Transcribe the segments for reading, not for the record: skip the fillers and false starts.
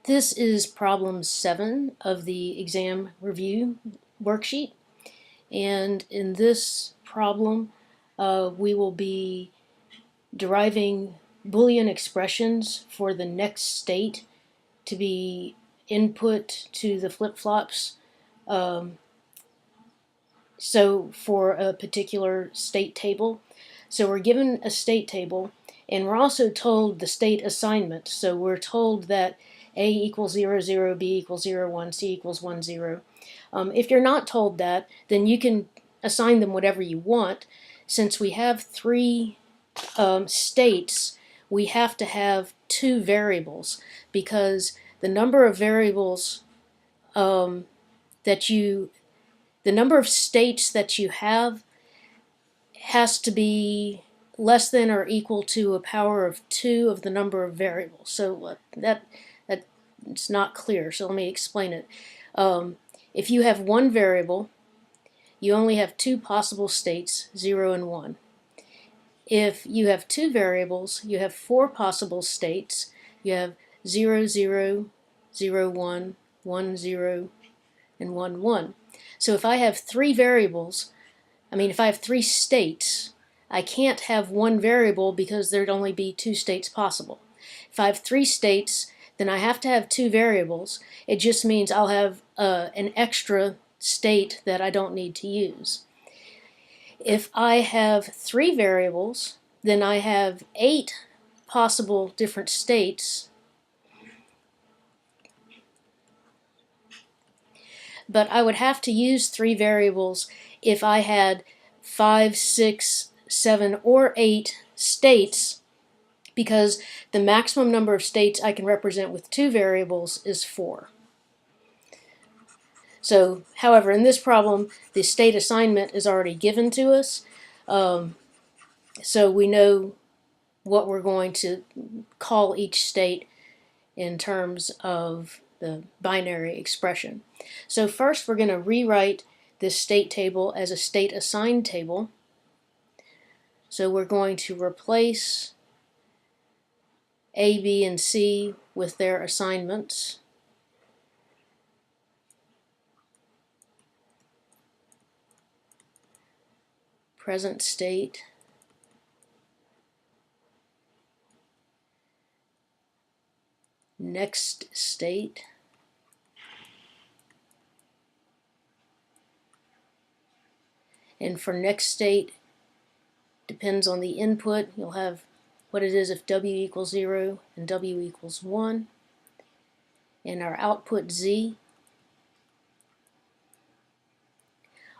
This is problem 7 of the exam review worksheet, and in this problem we will be deriving Boolean expressions for the next state to be input to the flip-flops. So for a particular state table. So we're given a state table, and we're also told the state assignment. So we're told that A equals 0, 0, B equals 0, 1, C equals 1, 0. If you're not told that, then you can assign them whatever you want. Since we have 3 states, we have to have 2 variables, because the number of variables the number of states that you have has to be less than or equal to a power of 2 of the number of variables. So it's not clear, so let me explain it. If you have 1 variable, you only have 2 possible states, 0 and 1. If you have 2 variables, you have 4 possible states. You have 0, 0, 0, 1, 1, 0, and 1, 1. So if I have 3 variables, if I have 3 states, I can't have 1 variable because there'd only be 2 states possible. If I have 3 states, then I have to have 2 variables. It just means I'll have an extra state that I don't need to use. If I have 3 variables, then I have 8 possible different states. But I would have to use 3 variables if I had 5, 6, 7, or 8 states, because the maximum number of states I can represent with 2 variables is 4. So, however, in this problem, the state assignment is already given to us, so we know what we're going to call each state in terms of the binary expression. So first we're going to rewrite this state table as a state assigned table. So we're going to replace A, B, and C with their assignments. Present state, next state, and for next state depends on the input. You'll have what it is if W equals 0 and W equals 1, and our output Z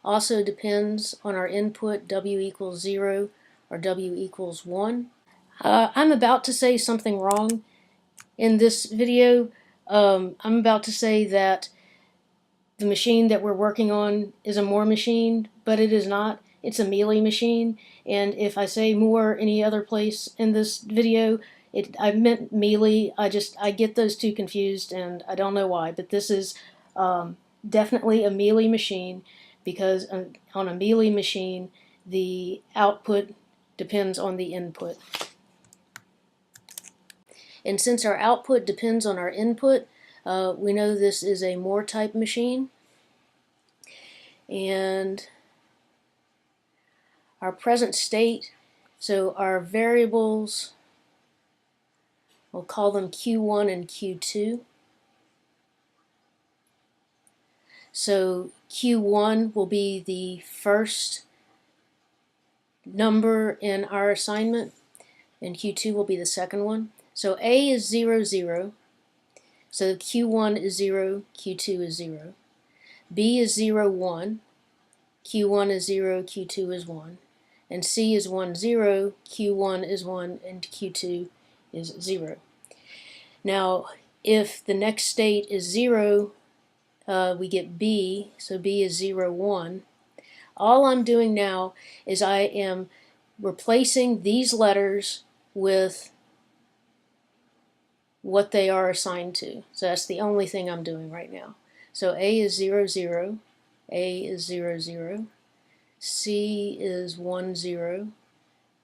also depends on our input W equals 0 or W equals 1. I'm about to say something wrong in this video. I'm about to say that the machine that we're working on is a Moore machine, but it is not. It's a Mealy machine, and if I say Moore any other place in this video, I meant Mealy. I get those two confused, and I don't know why, but this is definitely a Mealy machine, because on a Mealy machine, the output depends on the input. And since our output depends on our input, we know this is a Moore type machine. And our present state, so our variables, we'll call them Q1 and Q2. So Q1 will be the first number in our assignment, and Q2 will be the second one. So A is 0, 0. So Q1 is 0, Q2 is 0. B is 0, 1. Q1 is 0, Q2 is 1. And C is 1, 0, Q1 is 1, and Q2 is 0. Now, if the next state is 0, we get B, so B is 0, 1. All I'm doing now is I am replacing these letters with what they are assigned to. So that's the only thing I'm doing right now. So A is 0, 0, A is 0, 0, C is 1, 0,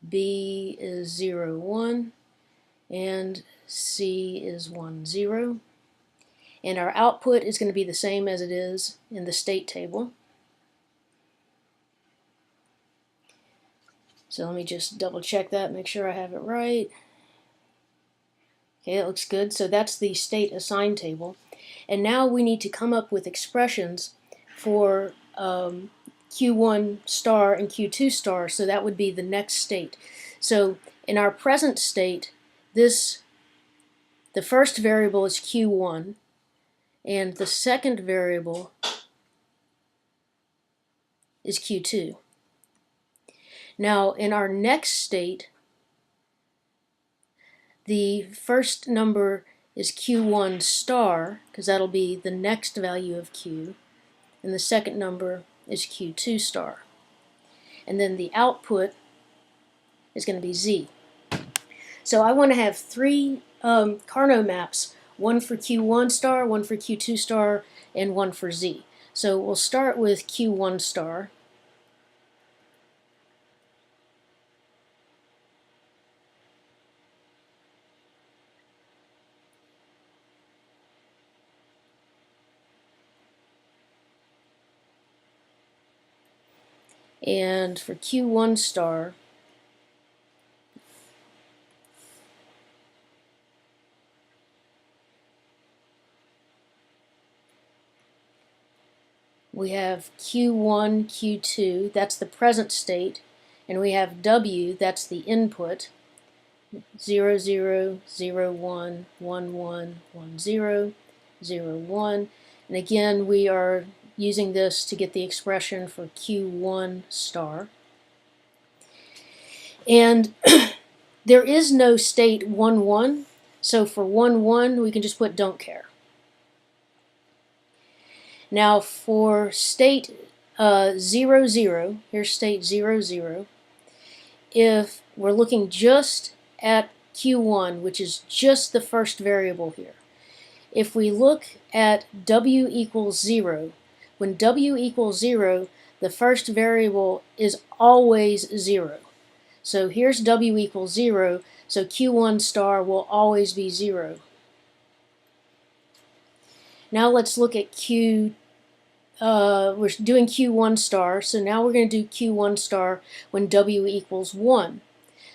B is 0, 1, and C is 1, 0. And our output is going to be the same as it is in the state table. So let me just double check that, make sure I have it right. Okay, that looks good. So that's the state assigned table. And now we need to come up with expressions for Q1 star and Q2 star, so that would be the next state. So in our present state, the first variable is Q1, and the second variable is Q2. Now in our next state, the first number is Q1 star, because that'll be the next value of Q, and the second number is Q2 star. And then the output is going to be Z. So I want to have three Carnot maps, one for Q1 star, one for Q2 star, and one for Z. So we'll start with Q1 star. And for Q1 star, we have Q1, Q2, that's the present state, and we have W, that's the input, 0, 0, 0, 1, 1, 1, 1, 0, 0, 1. And again, we are using this to get the expression for Q1 star. And there is no state 1, 1, so for 1, 1, we can just put don't care. Now for state 0, 0, here's state 0, 0, if we're looking just at Q1, which is just the first variable here, if we look at W equals 0, when W equals 0, the first variable is always 0. So here's W equals 0, so Q1 star will always be 0. Now let's look at we're doing Q1 star, so now we're going to do Q1 star when W equals 1.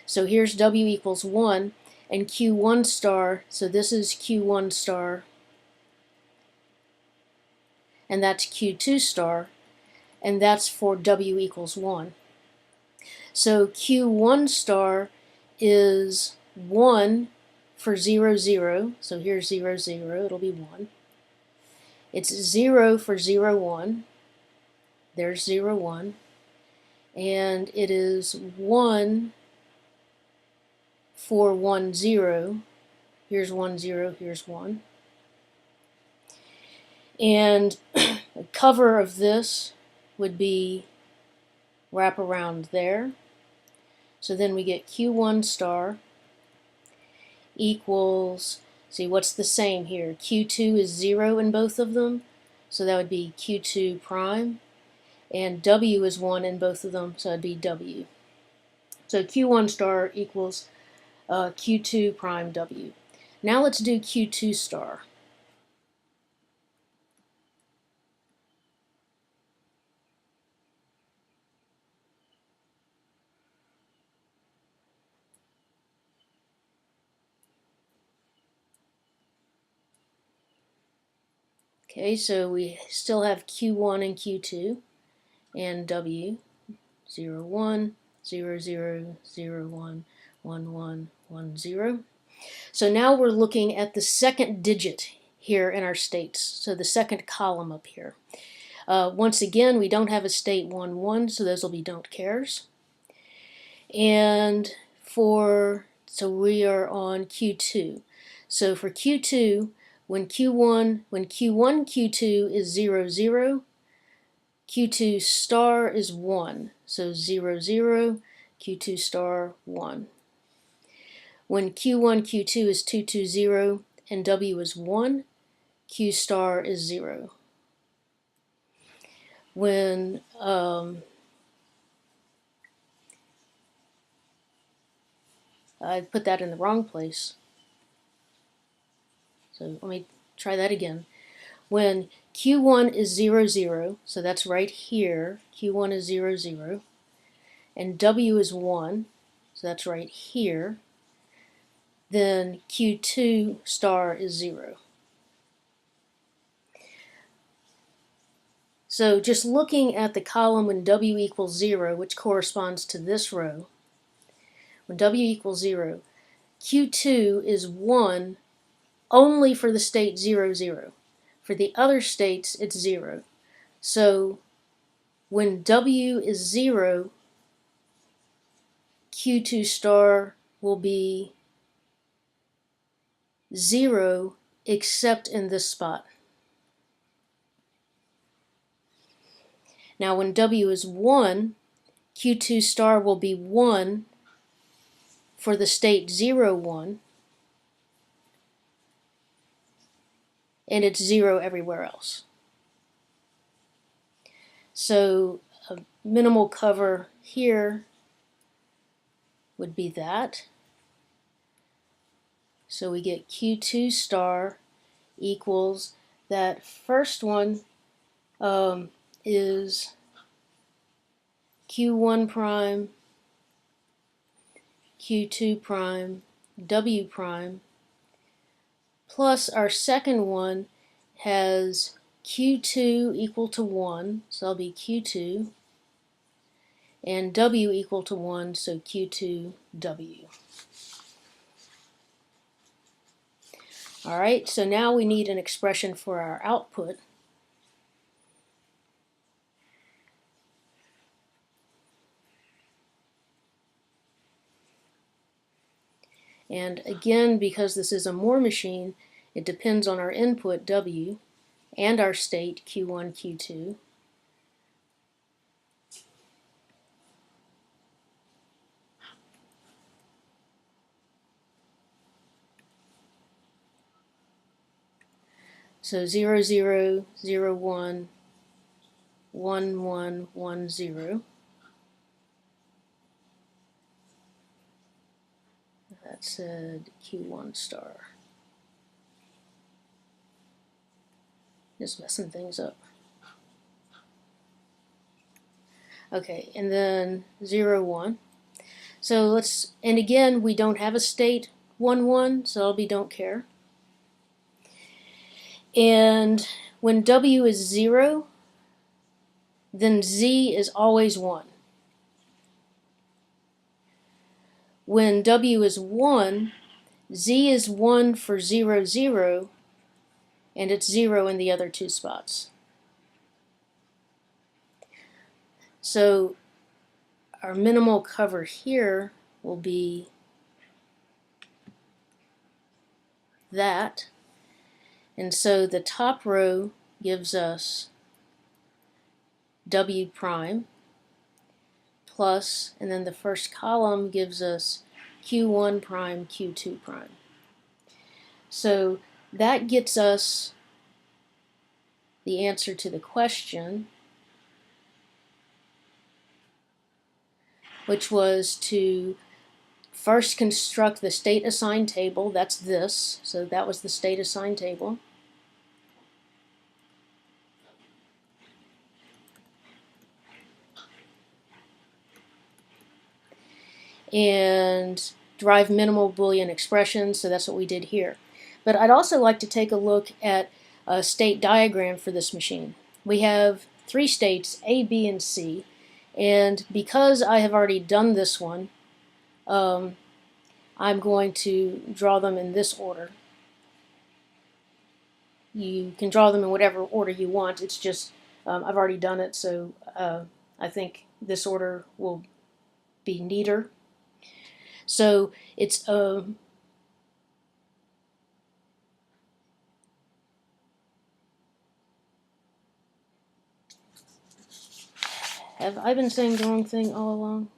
So here's W equals 1, and Q1 star, so this is Q1 star, and that's Q2 star, and that's for W equals 1. So Q1 star is 1 for 0, 0, so here's 0, 0, it'll be 1. It's 0 for 0, 1, there's 0, 1, and it is 1 for 1, 0, here's 1, 0, here's 1. And the cover of this would be wrap around there. So then we get Q1 star equals, see what's the same here, Q2 is 0 in both of them, so that would be Q2 prime, and W is 1 in both of them, so that'd be W. So Q1 star equals Q2 prime W. Now let's do Q2 star. Okay, so we still have Q1 and Q2 and W, 0, 1, 0, 0, 0, 1, 1, 1, 1, 0. So now we're looking at the second digit here in our states, so the second column up here. Once again, we don't have a state 1, 1, so those will be don't cares. And so we are on Q2. So for Q2, when Q1, Q2 is 0, 0, Q2 star is 1. So 0, 0, Q2 star 1. When Q1, Q2 is 2, 2, 0, and W is 1, Q star is 0. When I put that in the wrong place. So let me try that again. When Q1 is 0, 0, so that's right here, Q1 is 0, 0, and W is 1, so that's right here, then Q2 star is 0. So just looking at the column when W equals 0, which corresponds to this row, when W equals 0, Q2 is 1 only for the state 0, 0. For the other states, it's 0. So when W is 0, Q2 star will be 0 except in this spot. Now when W is 1, Q2 star will be 1 for the state 0, 1, and it's 0 everywhere else. So a minimal cover here would be that. So we get Q2 star equals, that first one is Q1 prime, Q2 prime, W prime, plus our second one has Q2 equal to 1, so that'll be Q2, and W equal to 1, so Q2W. Alright, so now we need an expression for our output. And again, because this is a Moore machine, it depends on our input W and our state Q1, Q2. So 0, 0, 0, 1, 1, 1, 1, 0. That said Q1 star. Just messing things up. Okay, and then 0, 1. So let's, and again, we don't have a state 1, 1, so I'll be don't care. And when W is 0, then Z is always 1. When W is 1, Z is 1 for 0, 0, and it's 0 in the other two spots. So our minimal cover here will be that. And so the top row gives us W prime plus, and then the first column gives us Q1 prime, Q2 prime. So that gets us the answer to the question, which was to first construct the state assigned table. That's this. So that was the state assigned table. And derive minimal Boolean expressions, so that's what we did here. But I'd also like to take a look at a state diagram for this machine. We have three states, A, B, and C, and because I have already done this one, I'm going to draw them in this order. You can draw them in whatever order you want, it's just I've already done it, so I think this order will be neater. So it's have I been saying the wrong thing all along?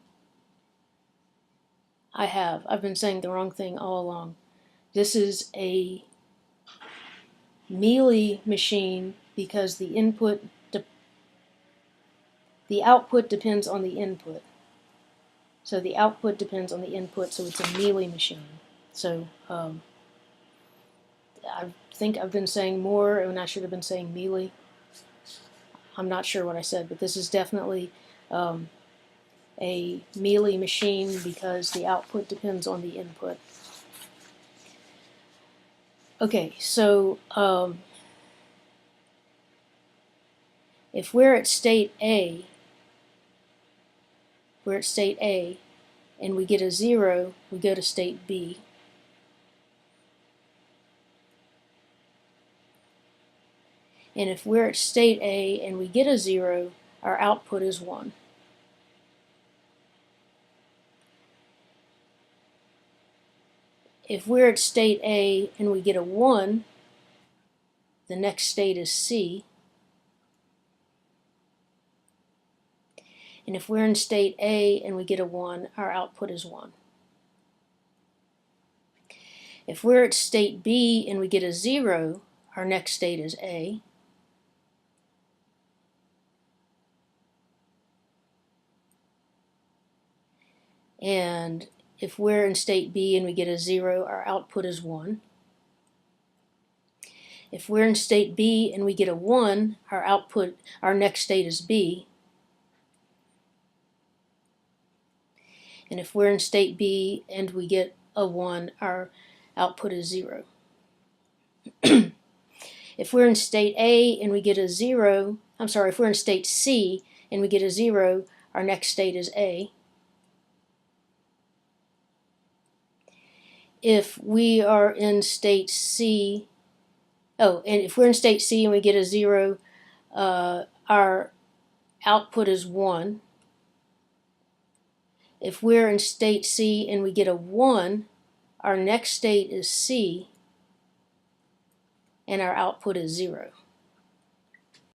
I have. I've been saying the wrong thing all along. This is a Mealy machine because the output depends on the input. So the output depends on the input, so it's a Mealy machine. So I think I've been saying more and I should have been saying Mealy. I'm not sure what I said, but this is definitely a Mealy machine because the output depends on the input. Okay, so if we're at state A, and we get a 0, we go to state B. And if we're at state A and we get a 0, our output is 1. If we're at state A and we get a 1, the next state is C. And if we're in state A and we get a 1, our output is 1. If we're at state B and we get a 0, our next state is A. And if we're in state B and we get a 0, our output is 1. If we're in state B and we get a 1, our next state is B. And if we're in state B and we get a 1, our output is 0. If we're in state A and we get a 0, if we're in state C and we get a 0, our next state is A. If we are in state C, and if we're in state C and we get a 0, our output is 1. If we're in state C and we get a 1, our next state is C, and our output is 0.